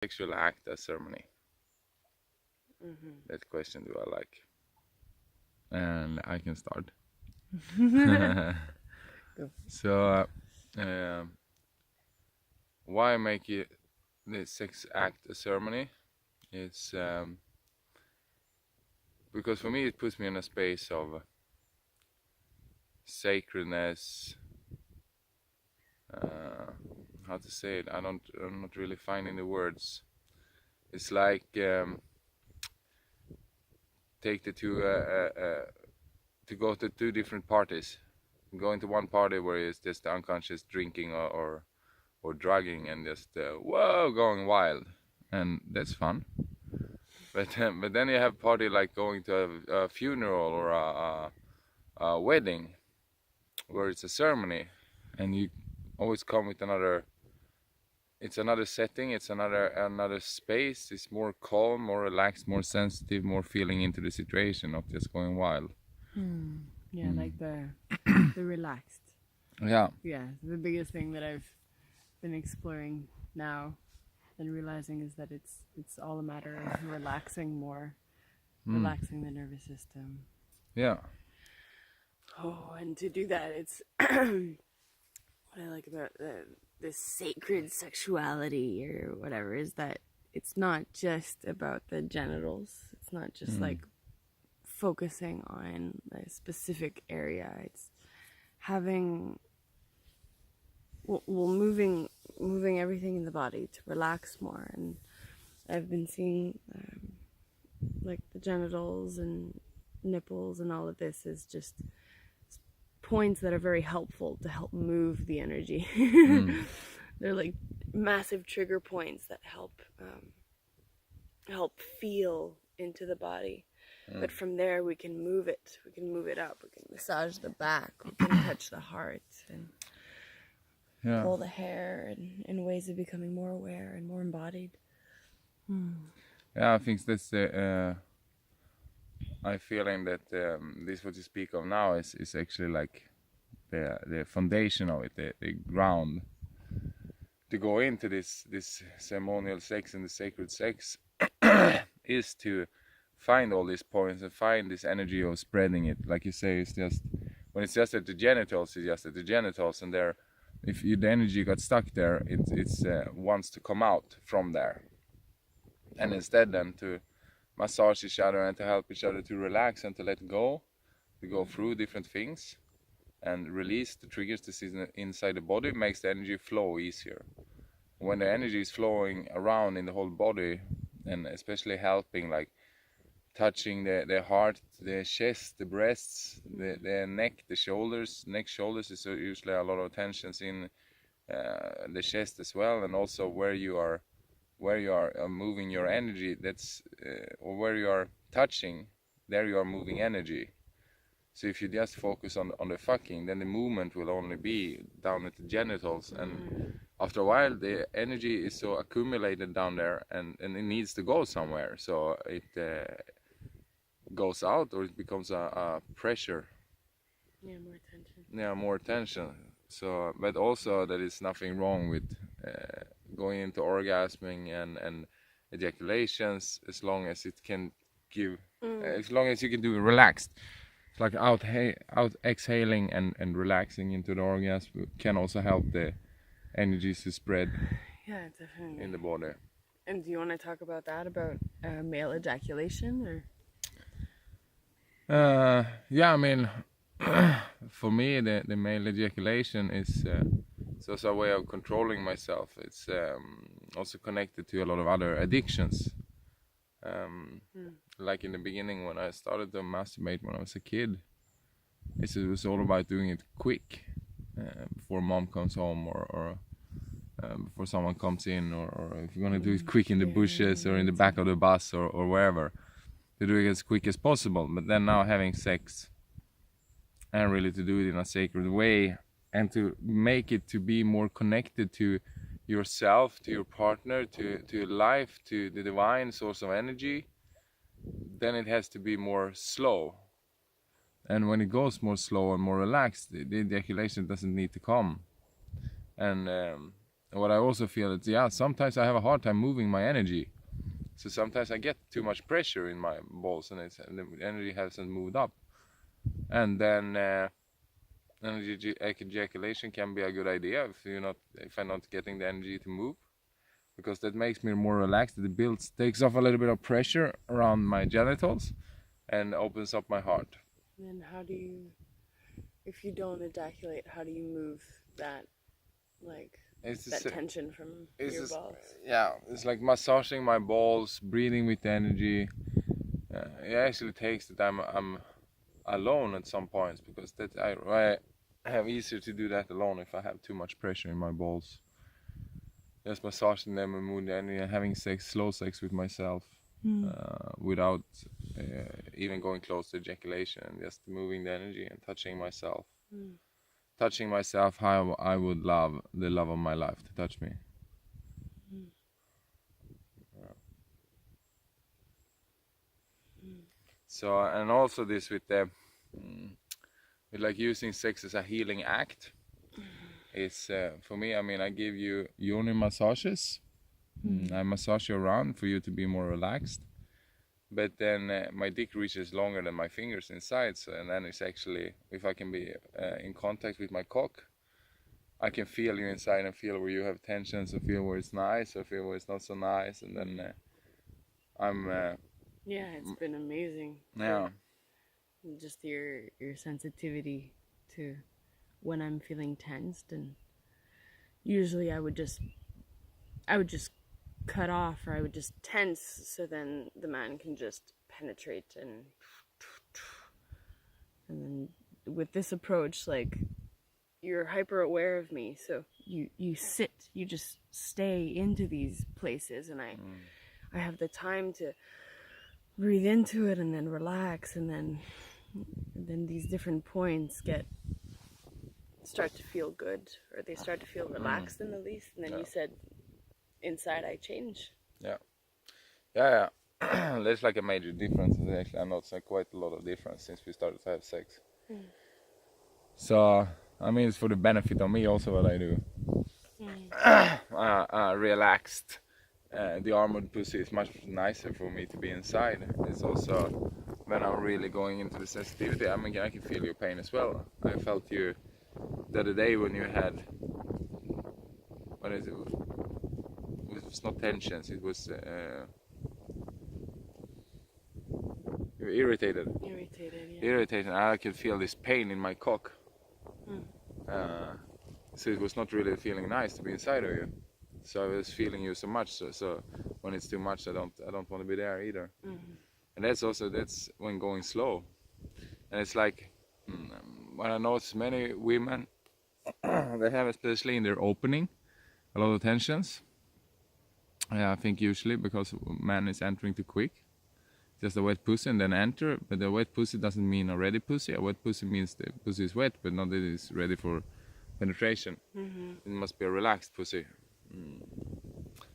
Sexual act as ceremony? Mm-hmm. That question do I like? And I can start. Go. So, why make it the sex act a ceremony? It's because for me it puts me in a space of sacredness. How to say it? I'm not really finding the words. It's like take the two to go to two different parties. Go into one party where it's just unconscious drinking or drugging and just whoa, going wild, and that's fun. But then you have party like going to a funeral or a wedding where it's a ceremony, and you always come with another. It's another setting. It's another space. It's more calm, more relaxed, more sensitive, more feeling into the situation, not just going wild. Yeah, like the relaxed. Yeah. Yeah, the biggest thing that I've been exploring now and realizing is that it's all a matter of relaxing more, relaxing the nervous system. Yeah. Oh, and to do that, it's what I like about this sacred sexuality or whatever is that it's not just about the genitals. It's not just like focusing on a specific area. It's having moving everything in the body to relax more. And I've been seeing like the genitals and nipples and all of this is just points that are very helpful to help move the energy. They're like massive trigger points that help feel into the body. But from there we can move it. We can move it up. We can massage the back. We can touch the heart and pull the hair in ways of becoming more aware and more embodied. Yeah, I think that's the. I'm feeling that this what you speak of now is actually like the foundation of it, the ground to go into this ceremonial sex and the sacred sex is to find all these points and find this energy of spreading it. Like you say, it's just when it's just at the genitals, it's just at the genitals, and there, if the energy got stuck there, it's wants to come out from there, and instead then to massage each other and to help each other to relax and to let go, to go through different things and release the triggers to see inside the body makes the energy flow easier. When the energy is flowing around in the whole body, and especially helping like touching the heart, the chest, the breasts, the neck, the shoulders. Neck, shoulders is usually a lot of tensions in the chest as well, and also where you are moving your energy. That's or where you are touching, there you are moving energy. So if you just focus on the fucking, then the movement will only be down at the genitals, and after a while the energy is so accumulated down there, and it needs to go somewhere. So it goes out, or it becomes a pressure. Yeah, more tension. Yeah, more tension. So, but also there is nothing wrong with going into orgasming and ejaculations, as long as it can give, as long as you can do it relaxed. It's like out exhaling and relaxing into the orgasm can also help the energies to spread Yeah, definitely. in the body. And do you want to talk about that, about male ejaculation, or? Yeah, I mean, for me, the male ejaculation is it's also a way of controlling myself. It's also connected to a lot of other addictions. Like in the beginning, when I started to masturbate when I was a kid, it was all about doing it quick, before mom comes home, or before someone comes in, or if you're gonna do it quick in the bushes or in the back of the bus or wherever, to do it as quick as possible. But then now having sex, and really to do it in a sacred way, and to make it to be more connected to yourself, to your partner, to life, to the divine source of energy, then it has to be more slow. And when it goes more slow and more relaxed, the ejaculation doesn't need to come. And what I also feel is, sometimes I have a hard time moving my energy. So sometimes I get too much pressure in my balls, and the energy hasn't moved up. And then energy ejaculation can be a good idea if I'm not getting the energy to move, because that makes me more relaxed. It takes off a little bit of pressure around my genitals and opens up my heart. And how do you, if you don't ejaculate, how do you move that, like, that tension from your balls? Yeah, it's like massaging my balls, breathing with energy. It actually takes that I'm alone at some points, because that I have easier to do that alone if I have too much pressure in my balls. Just massaging them and moving the energy and having slow sex with myself, without even going close to ejaculation, and just moving the energy and touching myself. Touching myself how I would love the love of my life to touch me. So, and also this with like using sex as a healing act is for me. I mean, I give you yoni massages. I massage you around for you to be more relaxed. But then my dick reaches longer than my fingers inside, and then it's actually, if I can be in contact with my cock, I can feel you inside and feel where you have tensions, or feel where it's nice, or feel where it's not so nice, and then I'm. Yeah, it's been amazing. Yeah. Just your sensitivity to when I'm feeling tensed, and usually I would just cut off, or I would just tense, so then the man can just penetrate, and then with this approach, like, you're hyper aware of me, so you just stay into these places, and I have the time to breathe into it and then relax, and then these different points start to feel good, or they start to feel relaxed in the least, and then you said inside I change. Yeah. There's like a major difference. Actually, I noticed quite a lot of difference since we started to have sex. So I mean, it's for the benefit of me also what I do. Relaxed. The armored pussy is much nicer for me to be inside. It's also when I'm really going into the sensitivity. I mean, I can feel your pain as well. I felt you the other day when you had, what is it? It was not tensions. It was you were irritated. Irritated. I could feel this pain in my cock. So it was not really feeling nice to be inside of you. So I was feeling you so much. So when it's too much, I don't want to be there either. And that's when going slow. And it's like when I notice many women, they have, especially in their opening, a lot of tensions. I think usually because man is entering too quick. Just a wet pussy and then enter, but the wet pussy doesn't mean a ready pussy. A wet pussy means the pussy is wet, but not that it is ready for penetration. It must be a relaxed pussy.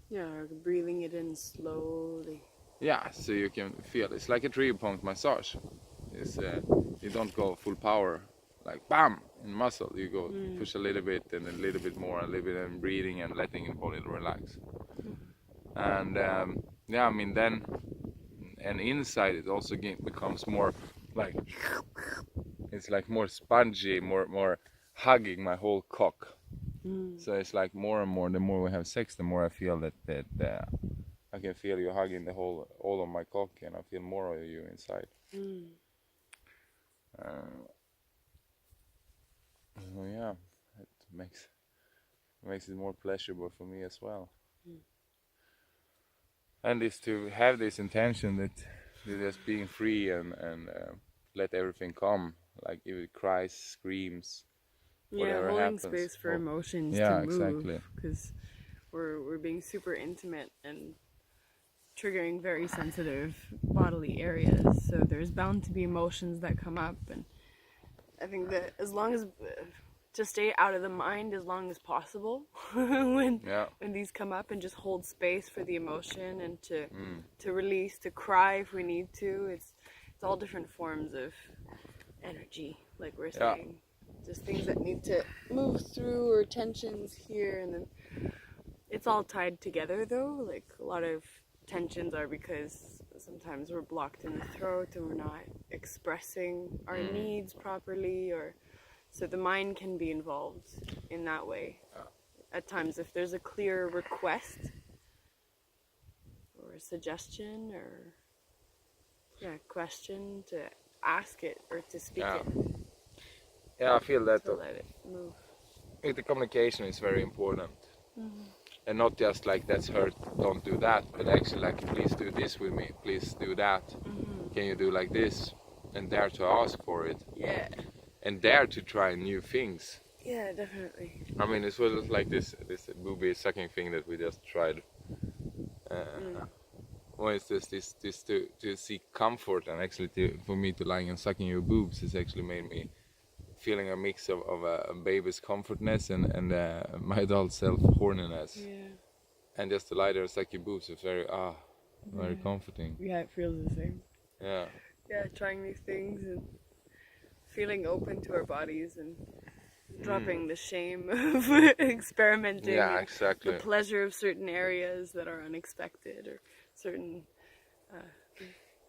Yeah, breathing it in slowly. Yeah, so you can feel it's like a 3-point massage. It's you don't go full power, like bam in muscle. You go push a little bit and a little bit more, a little bit, and breathing and letting your body relax. And I mean then. And inside it also becomes more like, it's like more spongy, more hugging my whole cock. So it's like more and more, the more we have sex, the more I feel that I can feel you hugging all of my cock, and I feel more of you inside. So yeah, it makes it more pleasurable for me as well. And is to have this intention that you're just being free and let everything come, like if it cries, screams, whatever holding happens. Space for emotions yeah, to move. Exactly. Because we're being super intimate and triggering very sensitive bodily areas, so there's bound to be emotions that come up, and I think that as long as to stay out of the mind as long as possible when these come up, and just hold space for the emotion, and to release, to cry if we need to. It's all different forms of energy, like we're saying. Just things that need to move through, or tensions here, and then it's all tied together though. Like a lot of tensions are because sometimes we're blocked in the throat and we're not expressing our needs properly, or so the mind can be involved in that way. At times, if there's a clear request or a suggestion or question, to ask it or to speak it. Yeah, I feel that to let it move. The communication is very important. And not just like, that's hurt, don't do that, but actually like, please do this with me, please do that. Can you do like this? And dare to ask for it. Yeah. And dare to try new things. Yeah, definitely. I mean, it was like this booby sucking thing that we just tried. Or it's just this to seek comfort, and actually for me to lying and sucking your boobs has actually made me feeling a mix of a baby's comfortness and my adult self horniness. Yeah. And just to lie there and suck your boobs is very very comforting. Yeah, it feels the same. Yeah. Yeah, trying new things and feeling open to our bodies and dropping the shame of experimenting. Yeah, exactly. The pleasure of certain areas that are unexpected, or certain.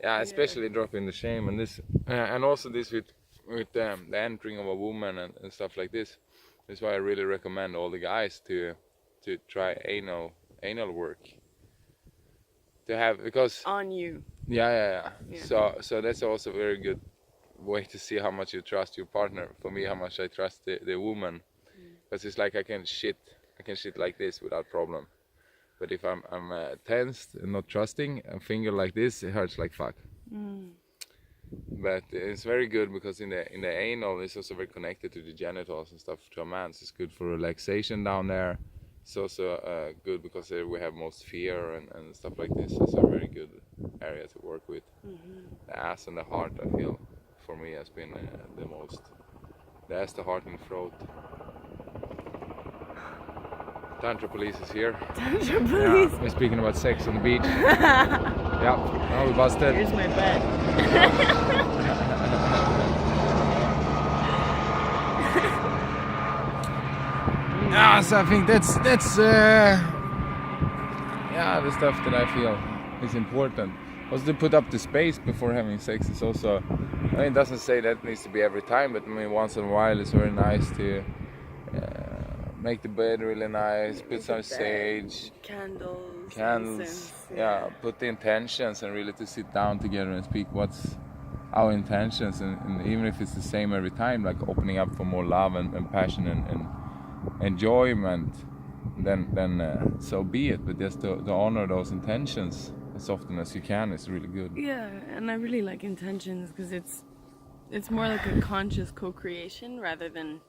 Yeah, especially dropping the shame, and this, and also this with the entering of a woman and stuff like this. That's why I really recommend all the guys to try anal work. To have, because on you. Yeah. So that's also a very good way to see how much you trust your partner. For me, how much I trust the woman, because it's like I can shit like this without problem. But if I'm tensed and not trusting, a finger like this, it hurts like fuck. But it's very good because in the anal, it's also very connected to the genitals and stuff to a man. So it's good for relaxation down there. It's also good because we have most fear and stuff like this. It's a very good area to work with. The ass and the heart, I feel, for me has been the most. The ass, the heart, and the throat. Tantra police is here. Tantra police. Yeah, we're speaking about sex on the beach. Yeah, now we busted. Here's my bed. Yeah, so I think that's the stuff that I feel is important. Also to put up the space before having sex is also, I mean, it doesn't say that needs to be every time, but I mean, once in a while it's very nice to make the bed really nice, put some sage, candles, incense, put the intentions, and really to sit down together and speak what's our intentions, and even if it's the same every time, like opening up for more love and passion and enjoyment, then so be it. But just to honor those intentions as often as you can is really good. Yeah, and I really like intentions because it's more like a conscious co-creation rather than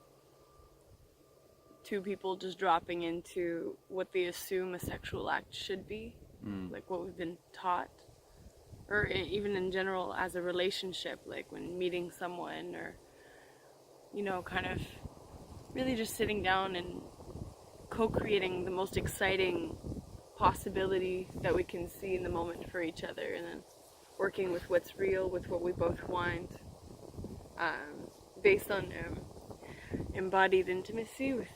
two people just dropping into what they assume a sexual act should be, like what we've been taught, or even in general as a relationship, like when meeting someone, or kind of really just sitting down and co-creating the most exciting possibility that we can see in the moment for each other, and then working with what's real, with what we both want, based on embodied intimacy. With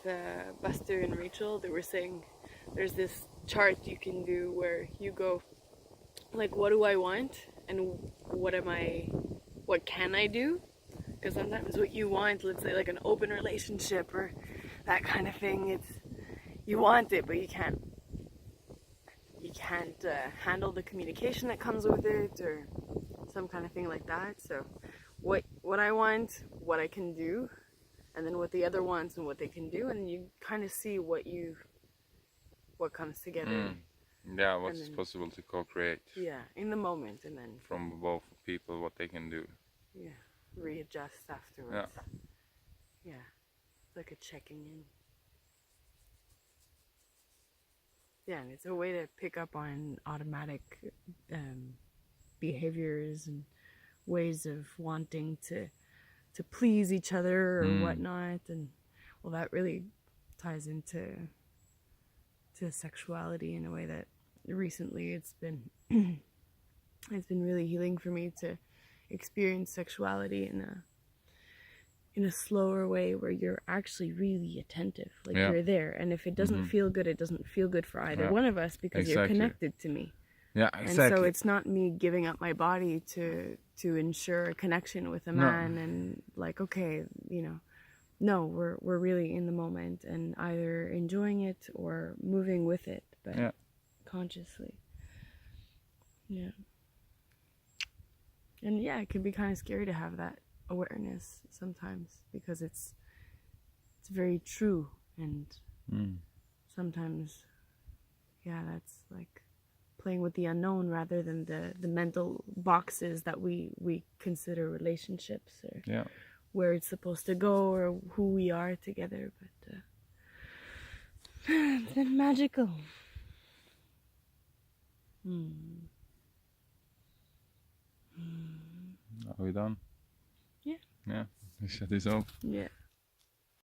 Buster and Rachel, they were saying there's this chart you can do where you go like, what do I want and what can I do? Because sometimes what you want, let's say like an open relationship or that kind of thing, it's you want it, but you can't handle the communication that comes with it, or some kind of thing like that. So what I want, what I can do, and then what the other wants and what they can do, and you kind of see what comes together. Yeah, what's possible to co-create. Yeah, in the moment, and then from both people what they can do. Yeah, readjust afterwards. Yeah, it's like a checking in. Yeah, and it's a way to pick up on automatic behaviors and ways of wanting to please each other or whatnot, and well, that really ties into sexuality in a way that recently it's been really healing for me to experience sexuality in a slower way where you're actually really attentive, like Yeah. you're there. And if it doesn't feel good, it doesn't feel good for either one of us, because you're Exactly. connected to me. Yeah, And exactly. so it's not me giving up my body to ensure a connection with a man and like, okay, you know, no, we're really in the moment and either enjoying it or moving with it, but consciously. Yeah. And yeah, it can be kind of scary to have that awareness sometimes, because it's very true, and sometimes, yeah, that's like playing with the unknown rather than the mental boxes that we consider relationships, or where it's supposed to go, or who we are together. But it's been magical. Are we done? Yeah. Yeah. We shut this off. Yeah.